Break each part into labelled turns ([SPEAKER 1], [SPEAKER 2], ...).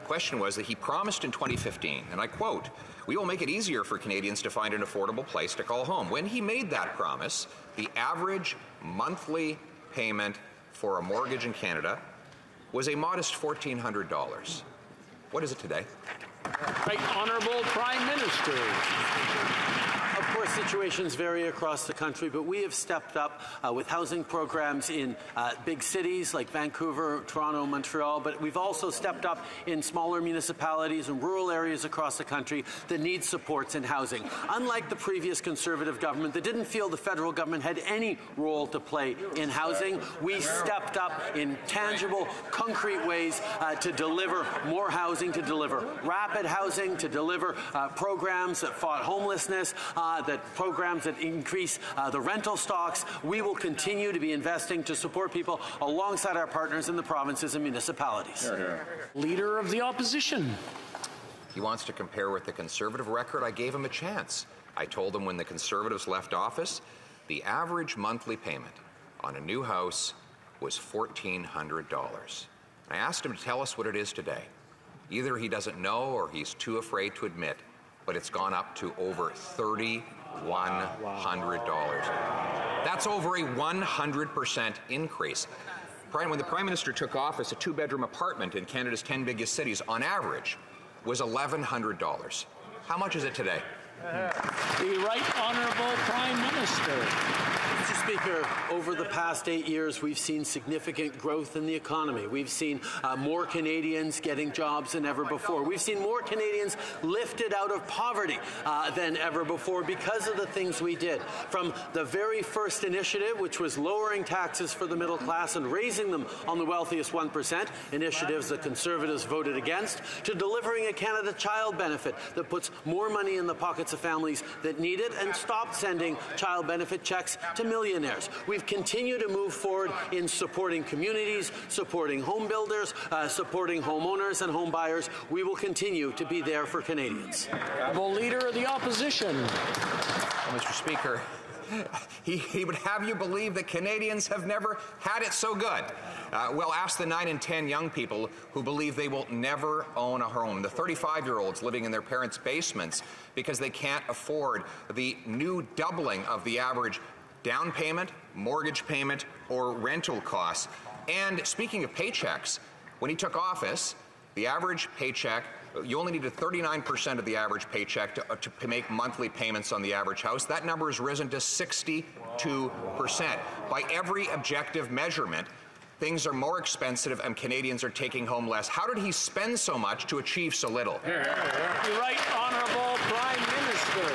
[SPEAKER 1] question was that he promised in 2015, and I quote, "We will make it easier for Canadians to find an affordable place to call home." When he made that promise, the average monthly payment for a mortgage in Canada was a modest $1,400. What is it today?
[SPEAKER 2] Right Honourable Prime Minister.
[SPEAKER 3] Of course, situations vary across the country, but we have stepped up with housing programs in big cities like Vancouver, Toronto, Montreal, but we've also stepped up in smaller municipalities and rural areas across the country that need supports in housing. Unlike the previous Conservative government that didn't feel the federal government had any role to play in housing, we stepped up in tangible, concrete ways to deliver more housing, to deliver rapid housing, to deliver programs that fought homelessness, that programs that increase the rental stocks. We will continue to be investing to support people alongside our partners in the provinces and municipalities.
[SPEAKER 2] Leader of the Opposition.
[SPEAKER 1] He wants to compare with the Conservative record. I gave him a chance. I told him when the Conservatives left office, the average monthly payment on a new house was $1,400. I asked him to tell us what it is today. Either he doesn't know or he's too afraid to admit, but it's gone up to over $3,100. That's over a 100% increase. When the Prime Minister took office, a two-bedroom apartment in Canada's 10 biggest cities, on average, was $1,100. How much is it today?
[SPEAKER 2] The Right Honourable Prime Minister.
[SPEAKER 3] Mr. Speaker, over the past 8 years, we've seen significant growth in the economy. We've seen more Canadians getting jobs than ever before. We've seen more Canadians lifted out of poverty than ever before because of the things we did. From the very first initiative, which was lowering taxes for the middle class and raising them on the wealthiest 1%, initiatives that Conservatives voted against, to delivering a Canada Child benefit that puts more money in the pockets of families that need it and stopped sending child benefit checks to millionaires. We've continued to move forward in supporting communities, supporting home builders, supporting homeowners and home buyers. We will continue to be there for Canadians.
[SPEAKER 2] Leader of the Opposition.
[SPEAKER 1] Well, Mr. Speaker, he would have you believe that Canadians have never had it so good. Well, ask the 9 in 10 young people who believe they will never own a home, the 35-year-olds living in their parents' basements because they can't afford the new doubling of the average down payment, mortgage payment, or rental costs. And speaking of paychecks, when he took office, the average paycheck, you only needed 39% of the average paycheck to make monthly payments on the average house. That number has risen to 62%. By every objective measurement, things are more expensive and Canadians are taking home less. How did he spend so much to achieve so little?
[SPEAKER 2] The Right Honourable Prime Minister.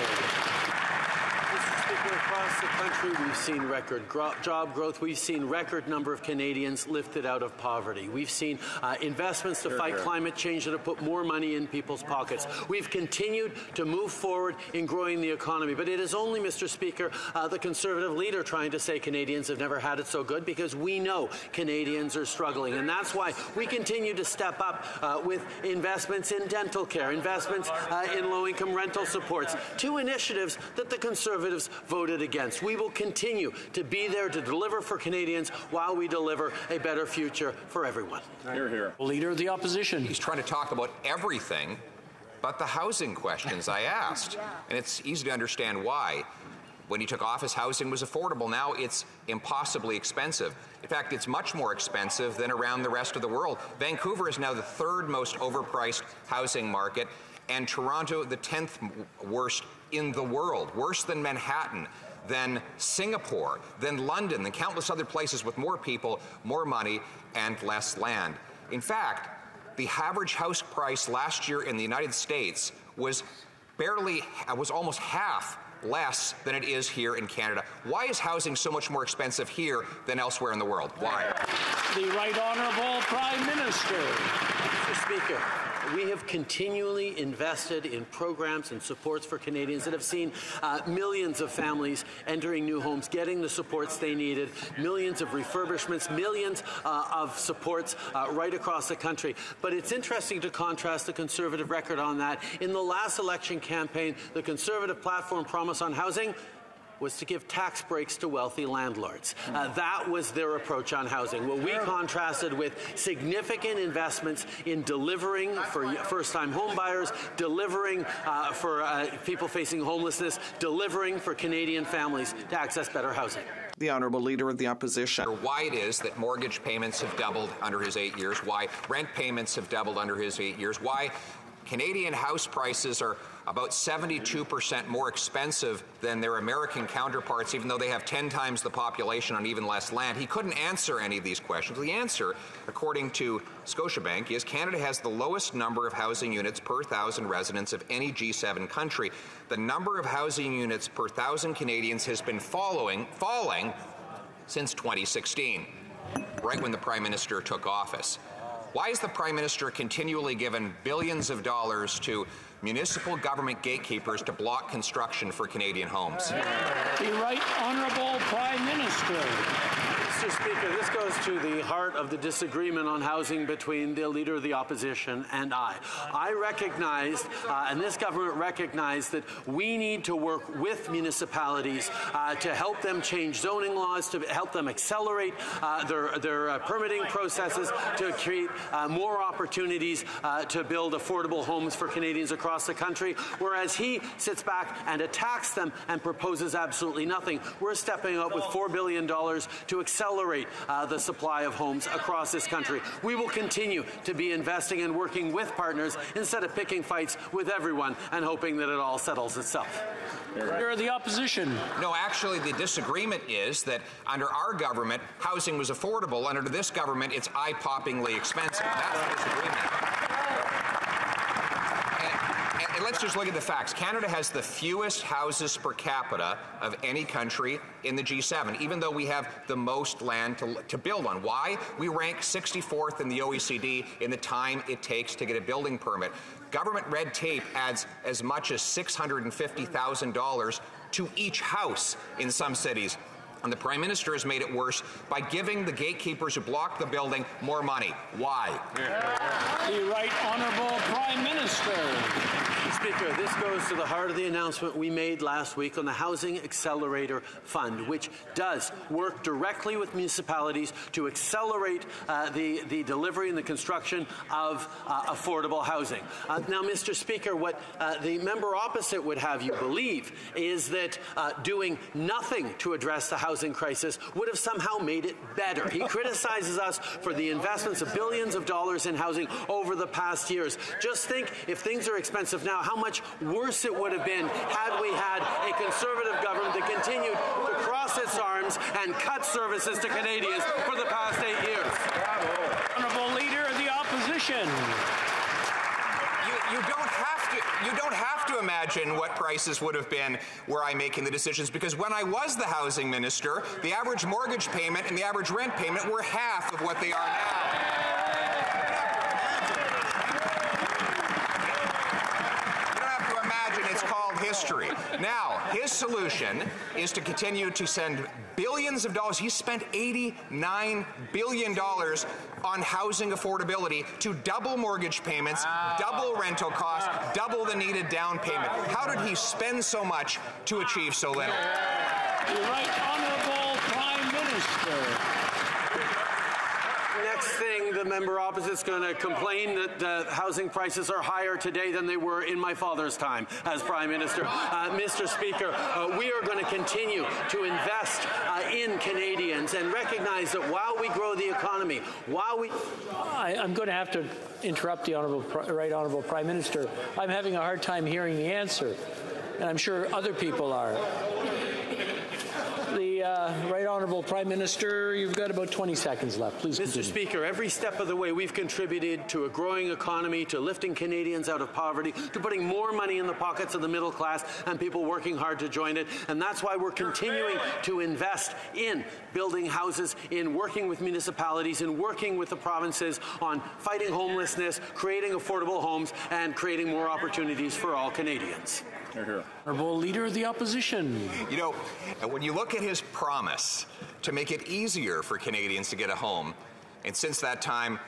[SPEAKER 3] Across the country, we've seen record job growth. We've seen record number of Canadians lifted out of poverty. We've seen investments to fight climate change that have put more money in people's pockets. We've continued to move forward in growing the economy. But it is only, Mr. Speaker, the Conservative leader trying to say Canadians have never had it so good, because we know Canadians are struggling. And that's why we continue to step up with investments in dental care, investments in low-income rental supports, two initiatives that the Conservatives voted against. We will continue to be there to deliver for Canadians while we deliver a better future for everyone.
[SPEAKER 2] Hear, hear. Leader of the Opposition.
[SPEAKER 1] He's trying to talk about everything but the housing questions I asked. And it's easy to understand why. When he took office, housing was affordable. Now it's impossibly expensive. In fact, it's much more expensive than around the rest of the world. Vancouver is now the third most overpriced housing market, and Toronto the 10th worst in the world, worse than Manhattan, than Singapore, than London, than countless other places with more people, more money, and less land. In fact, the average house price last year in the United States was almost half less than it is here in Canada. Why is housing so much more expensive here than elsewhere in the world? Why?
[SPEAKER 2] The Right Honourable Prime Minister.
[SPEAKER 3] Mr. Speaker, we have continually invested in programs and supports for Canadians that have seen millions of families entering new homes, getting the supports they needed, millions of refurbishments, millions of supports right across the country. But it's interesting to contrast the Conservative record on that. In the last election campaign, the Conservative platform promise on housing was to give tax breaks to wealthy landlords. That was their approach on housing. Well, we contrasted with significant investments in delivering for first-time homebuyers, delivering for people facing homelessness, delivering for Canadian families to access better housing.
[SPEAKER 4] The Honourable Leader of the Opposition.
[SPEAKER 1] Why it is that mortgage payments have doubled under his 8 years, why rent payments have doubled under his 8 years, why Canadian house prices are about 72% more expensive than their American counterparts, even though they have 10 times the population on even less land. He couldn't answer any of these questions. The answer, according to Scotiabank, is Canada has the lowest number of housing units per 1,000 residents of any G7 country. The number of housing units per 1,000 Canadians has been falling since 2016, right when the Prime Minister took office. Why is the Prime Minister continually given billions of dollars to municipal government gatekeepers to block construction for Canadian homes?
[SPEAKER 2] The Right Honourable Prime Minister.
[SPEAKER 3] Mr. Speaker, this goes to the heart of the disagreement on housing between the Leader of the Opposition and I. I recognized, and this government recognized, that we need to work with municipalities to help them change zoning laws, to help them accelerate their permitting processes, to create more opportunities to build affordable homes for Canadians across the country, whereas he sits back and attacks them and proposes absolutely nothing. We're stepping up with $4 billion to accelerate the supply of homes across this country. We will continue to be investing and working with partners instead of picking fights with everyone and hoping that it all settles itself.
[SPEAKER 2] Leader of the Opposition.
[SPEAKER 1] No, actually, the disagreement is that under our government, housing was affordable. Under this government, it's eye-poppingly expensive. That's the disagreement. And let's just look at the facts. Canada has the fewest houses per capita of any country in the G7, even though we have the most land to build on. Why? We rank 64th in the OECD in the time it takes to get a building permit. Government red tape adds as much as $650,000 to each house in some cities. And the Prime Minister has made it worse by giving the gatekeepers who block the building more money. Why?
[SPEAKER 2] The Right Honourable Prime Minister.
[SPEAKER 3] Speaker, this goes to the heart of the announcement we made last week on the Housing Accelerator Fund, which does work directly with municipalities to accelerate the delivery and the construction of affordable housing. Now, Mr. Speaker, what the member opposite would have you believe is that doing nothing to address the housing crisis would have somehow made it better. He criticizes us for the investments of billions of dollars in housing over the past years. Just think, if things are expensive now, how much worse it would have been had we had a Conservative government that continued to cross its arms and cut services to Canadians for the past 8 years.
[SPEAKER 2] Honourable Leader of the Opposition.
[SPEAKER 1] You don't have to imagine what prices would have been were I making the decisions, because when I was the housing minister, the average mortgage payment and the average rent payment were half of what they are now. History. Now, his solution is to continue to send billions of dollars. He spent $89 billion on housing affordability to double mortgage payments, double rental costs, double the needed down payment. How did he spend so much to achieve so little?
[SPEAKER 2] The Right Honourable Prime Minister.
[SPEAKER 3] Next thing, the member opposite's going to complain that housing prices are higher today than they were in my father's time as Prime Minister. Mr. Speaker, we are going to continue to invest in Canadians and recognize that while we grow the economy,
[SPEAKER 2] I'm going to have to interrupt the Right Honourable Prime Minister. I'm having a hard time hearing the answer, and I'm sure other people are. The Right Honourable Prime Minister, you've got about 20 seconds left. Please continue.
[SPEAKER 3] Mr. Speaker, every step of the way we've contributed to a growing economy, to lifting Canadians out of poverty, to putting more money in the pockets of the middle class and people working hard to join it. And that's why we're continuing to invest in building houses, in working with municipalities, in working with the provinces on fighting homelessness, creating affordable homes, and creating more opportunities for all Canadians.
[SPEAKER 2] Honourable Leader of the Opposition.
[SPEAKER 1] You know, when you look at his promise to make it easier for Canadians to get a home, and since that time,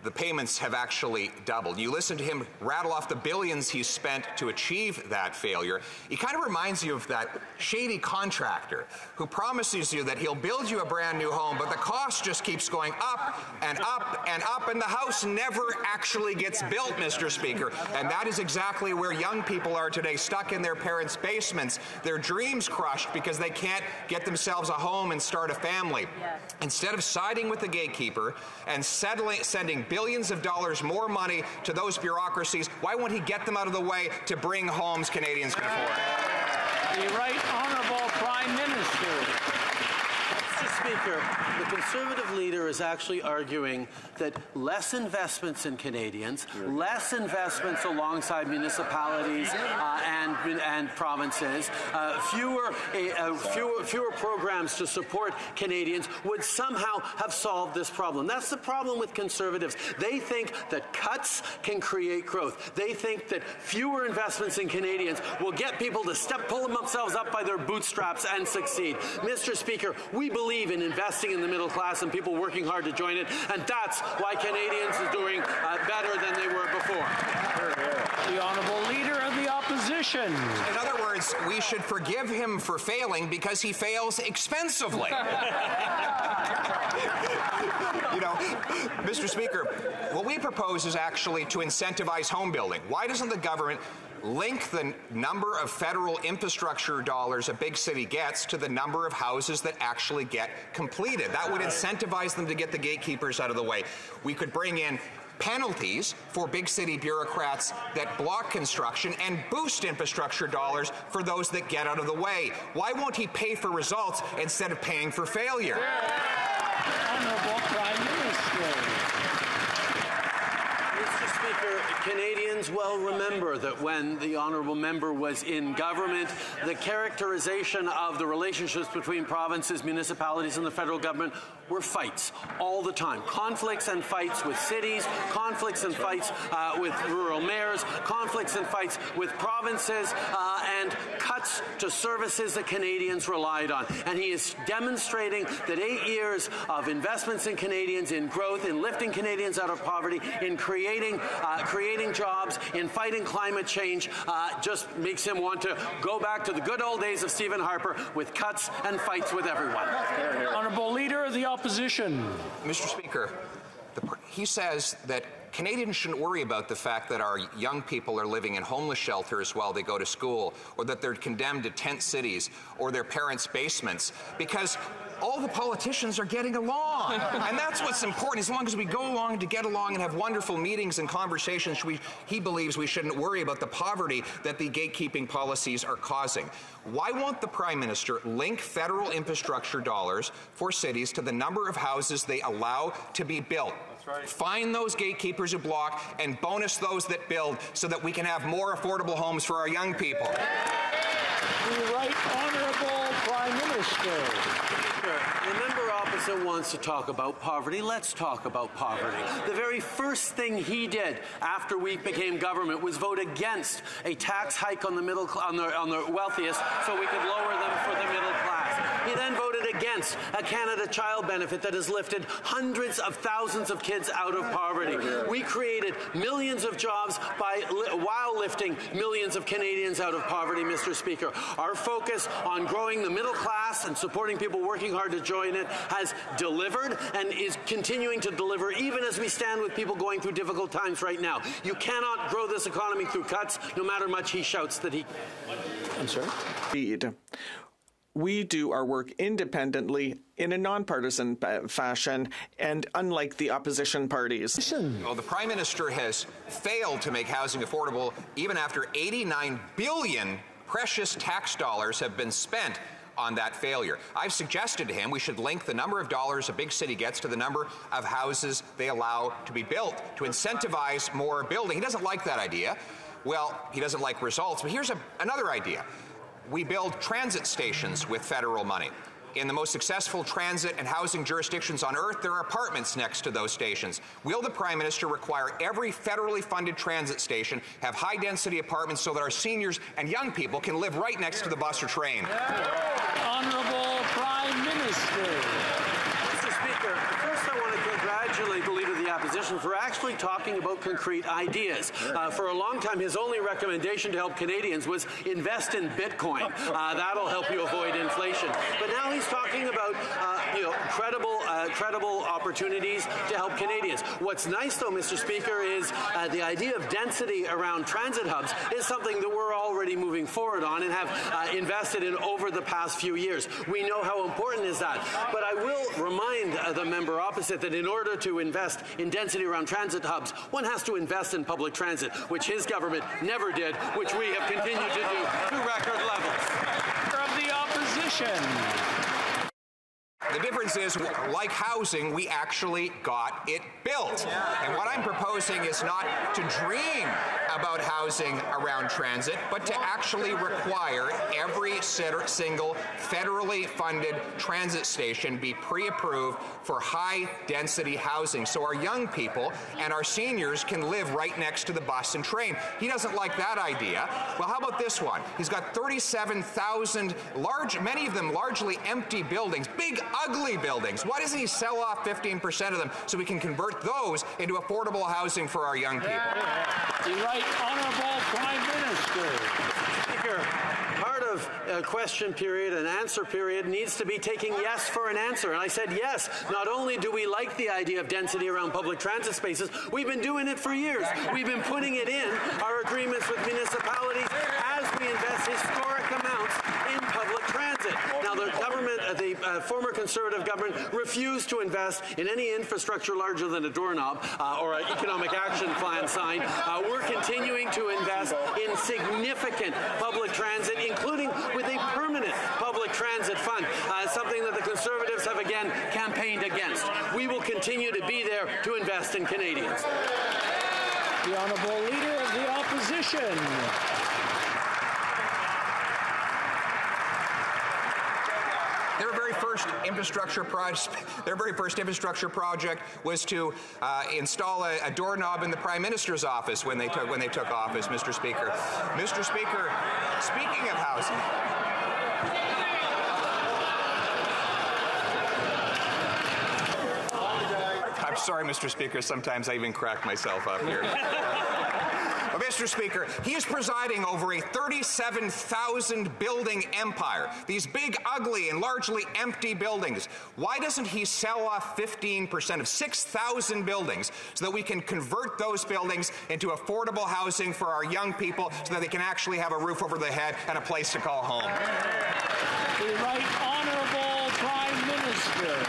[SPEAKER 1] the payments have actually doubled. You listen to him rattle off the billions he's spent to achieve that failure. He kind of reminds you of that shady contractor who promises you that he'll build you a brand new home, but the cost just keeps going up and up and up, and the house never actually gets built, Mr. Speaker. And that is exactly where young people are today, stuck in their parents' basements, their dreams crushed because they can't get themselves a home and start a family. Instead of siding with the gatekeeper and sending billions of dollars more money to those bureaucracies, why won't he get them out of the way to bring homes Canadians can afford?
[SPEAKER 2] The Right Honourable Prime Minister.
[SPEAKER 3] Mr. Speaker, the Conservative leader is actually arguing that less investments in Canadians, less investments alongside municipalities and provinces, fewer programs to support Canadians would somehow have solved this problem. That's the problem with Conservatives. They think that cuts can create growth. They think that fewer investments in Canadians will get people to pull themselves up by their bootstraps and succeed. Mr. Speaker, we believe in investing in the middle class and people working hard to join it, and that's why Canadians are doing better than they were before.
[SPEAKER 2] The Honourable Leader of the Opposition.
[SPEAKER 1] In other words, we should forgive him for failing because he fails expensively. You know, Mr. Speaker, what we propose is actually to incentivize home building. Why doesn't the government link the number of federal infrastructure dollars a big city gets to the number of houses that actually get completed? That would incentivize them to get the gatekeepers out of the way. We could bring in penalties for big city bureaucrats that block construction and boost infrastructure dollars for those that get out of the way. Why won't he pay for results instead of paying for failure?
[SPEAKER 2] Honourable Prime Minister.
[SPEAKER 3] Mr. Speaker, Canadians well remember that when the honourable member was in government, the characterization of the relationships between provinces, municipalities and the federal government were fights all the time. Conflicts and fights with cities, conflicts and fights with rural mayors, conflicts and fights with provinces, and cuts to services that Canadians relied on. And he is demonstrating that 8 years of investments in Canadians, in growth, in lifting Canadians out of poverty, in creating jobs, in fighting climate change, just makes him want to go back to the good old days of Stephen Harper with cuts and fights with everyone.
[SPEAKER 2] Honourable Leader of the Opposition.
[SPEAKER 1] Mr. Speaker, he says that Canadians shouldn't worry about the fact that our young people are living in homeless shelters while they go to school, or that they're condemned to tent cities or their parents' basements, because all the politicians are getting along. And that's what's important. As long as we go along to get along and have wonderful meetings and conversations, he believes we shouldn't worry about the poverty that the gatekeeping policies are causing. Why won't the Prime Minister link federal infrastructure dollars for cities to the number of houses they allow to be built? Right. Find those gatekeepers who block and bonus those that build so that we can have more affordable homes for our young people.
[SPEAKER 2] The Right Honourable Prime Minister.
[SPEAKER 3] The member opposite wants to talk about poverty. Let's talk about poverty. The very first thing he did after we became government was vote against a tax hike on the wealthiest so we could lower them for the middle class. He then voted against a Canada Child Benefit that has lifted hundreds of thousands of kids out of poverty. We created millions of jobs while lifting millions of Canadians out of poverty, Mr. Speaker. Our focus on growing the middle class and supporting people working hard to join it has delivered and is continuing to deliver even as we stand with people going through difficult times right now. You cannot grow this economy through cuts, no matter much he shouts that he...
[SPEAKER 2] I'm sorry?
[SPEAKER 4] We do our work independently in a nonpartisan fashion and unlike the opposition parties.
[SPEAKER 1] Well, the Prime Minister has failed to make housing affordable even after 89 billion precious tax dollars have been spent on that failure. I've suggested to him we should link the number of dollars a big city gets to the number of houses they allow to be built to incentivize more building. He doesn't like that idea. Well, he doesn't like results, but here's another idea. We build transit stations with federal money. In the most successful transit and housing jurisdictions on earth, there are apartments next to those stations. Will the Prime Minister require every federally funded transit station have high-density apartments so that our seniors and young people can live right next to the bus or train?
[SPEAKER 2] Honourable Prime Minister.
[SPEAKER 3] Mr. Speaker, first I want to congratulate congratulate the Leader of the Opposition for actually talking about concrete ideas. For a long time, his only recommendation to help Canadians was invest in Bitcoin. That'll help you avoid inflation. But now he's talking about credible opportunities to help Canadians. What's nice, though, Mr. Speaker, is the idea of density around transit hubs is something that we're already moving forward on and have invested in over the past few years. We know how important is that. But I will remind the member opposite that in order to invest in density around transit hubs, one has to invest in public transit, which his government never did, which we have continued to do to record levels.
[SPEAKER 2] Of the opposition.
[SPEAKER 1] The difference is, like housing, we actually got it built. And what I'm proposing is not to dream about housing around transit, but to actually require every single federally funded transit station be pre-approved for high-density housing so our young people and our seniors can live right next to the bus and train. He doesn't like that idea. Well, how about this one? He's got 37,000 many of them largely empty buildings, big, ugly buildings. Why doesn't he sell off 15% of them so we can convert those into affordable housing for our young people?
[SPEAKER 2] You're right, Honourable Prime Minister.
[SPEAKER 3] Speaker, part of a question period and answer period needs to be taking yes for an answer. And I said yes. Not only do we like the idea of density around public transit spaces, we've been doing it for years. We've been putting it in our agreements with municipalities as we invest historic amounts in public transit. Now, the government, the former Conservative government, refused to invest in any infrastructure larger than a doorknob or an economic action plan sign. We're continuing to invest in significant public transit, including with a permanent public transit fund, something that the Conservatives have again campaigned against. We will continue to be there to invest in Canadians.
[SPEAKER 2] The Honourable Leader of the Opposition.
[SPEAKER 1] Their very first infrastructure project was to install a doorknob in the Prime Minister's office when they took office, Mr. Speaker. Mr. Speaker, speaking of housing. I'm sorry, Mr. Speaker, sometimes I even crack myself up here. Mr. Speaker, he is presiding over a 37,000 building empire. These big, ugly, and largely empty buildings. Why doesn't he sell off 15% of 6,000 buildings so that we can convert those buildings into affordable housing for our young people so that they can actually have a roof over their head and a place to call home?
[SPEAKER 2] The Right Honourable Prime Minister.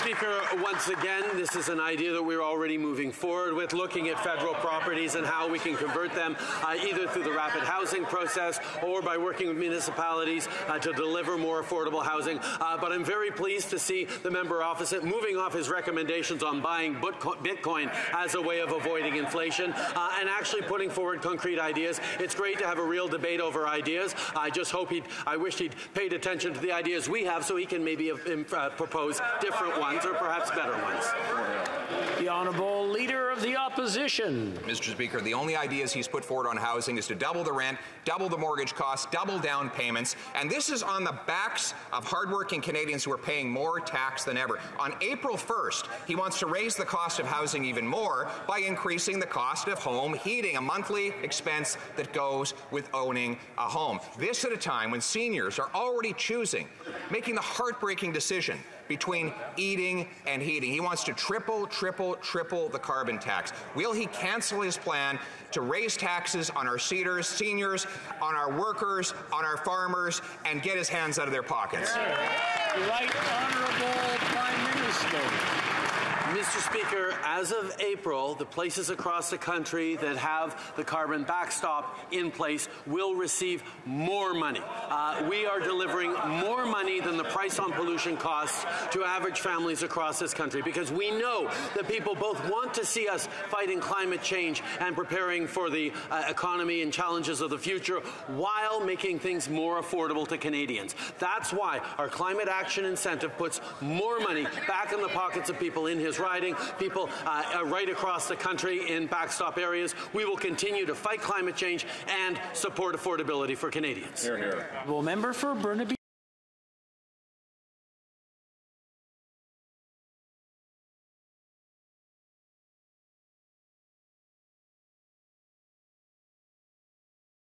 [SPEAKER 3] Speaker, once again, this is an idea that we're already moving forward with, looking at federal properties and how we can convert them either through the rapid housing process or by working with municipalities to deliver more affordable housing. But I'm very pleased to see the member opposite moving off his recommendations on buying Bitcoin as a way of avoiding inflation and actually putting forward concrete ideas. It's great to have a real debate over ideas. I wish he'd paid attention to the ideas we have so he can maybe propose different ones or perhaps better ones.
[SPEAKER 2] The Honourable Leader of the Opposition.
[SPEAKER 1] Mr. Speaker, the only ideas he's put forward on housing is to double the rent, double the mortgage costs, double down payments, and this is on the backs of hardworking Canadians who are paying more tax than ever. On April 1st, he wants to raise the cost of housing even more by increasing the cost of home heating, a monthly expense that goes with owning a home. This at a time when seniors are already making the heartbreaking decision between eating and heating. He wants to triple the carbon tax. Will he cancel his plan to raise taxes on our seniors, on our workers, on our farmers, and get his hands out of their pockets?
[SPEAKER 2] The Right Honourable Prime Minister.
[SPEAKER 3] Mr. Speaker, as of April, the places across the country that have the carbon backstop in place will receive more money. We are delivering more money than the price on pollution costs to average families across this country because we know that people both want to see us fighting climate change and preparing for the economy and challenges of the future while making things more affordable to Canadians. That's why our climate action incentive puts more money back in the pockets of people in his riding, people right across the country in backstop areas. We will continue to fight climate change and support affordability for Canadians.
[SPEAKER 2] Member for Burnaby.